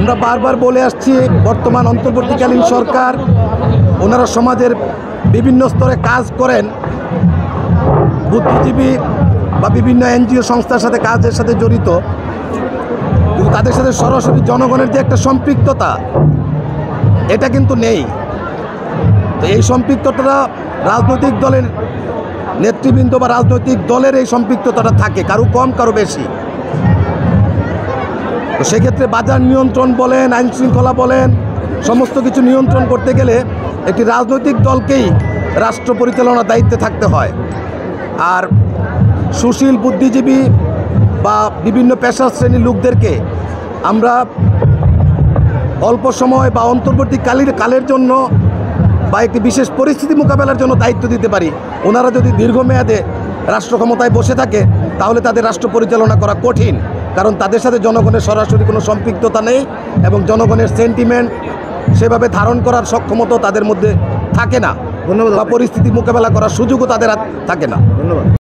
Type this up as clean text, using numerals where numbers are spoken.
আমরা বারবার বলে আসছি, বর্তমান অন্তর্বর্তীকালীন সরকার ওনারা সমাজের বিভিন্ন স্তরে কাজ করেন, বুদ্ধিজীবী বা বিভিন্ন এনজিও সংস্থার সাথে কাজের সাথে জড়িত, কিন্তু তাদের সাথে সরাসরি জনগণের যে একটা সম্পৃক্ততা, এটা কিন্তু নেই। তো এই সম্পৃক্ততাটা রাজনৈতিক দলের নেতৃবৃন্দ বা রাজনৈতিক দলের এই সম্পৃক্ততাটা থাকে, কারো কম কারো বেশি। তো সেক্ষেত্রে বাজার নিয়ন্ত্রণ বলেন, আইন শৃঙ্খলা বলেন, সমস্ত কিছু নিয়ন্ত্রণ করতে গেলে একটি রাজনৈতিক দলকেই রাষ্ট্র পরিচালনার দায়িত্বে থাকতে হয়। আর সুশীল বুদ্ধিজীবী বা বিভিন্ন পেশা শ্রেণীর লোকদেরকে আমরা অল্প সময় বা কালের জন্য বা একটি বিশেষ পরিস্থিতি মোকাবেলার জন্য দায়িত্ব দিতে পারি। ওনারা যদি দীর্ঘমেয়াদে রাষ্ট্র ক্ষমতায় বসে থাকে তাহলে তাদের রাষ্ট্র পরিচালনা করা কঠিন, কারণ তাদের সাথে জনগণের সরাসরি কোনো সম্পৃক্ততা নেই এবং জনগণের সেন্টিমেন্ট সেভাবে ধারণ করার সক্ষমতা তাদের মধ্যে থাকে না, বা পরিস্থিতি মোকাবেলা করার সুযোগও তাদের থাকে না। ধন্যবাদ।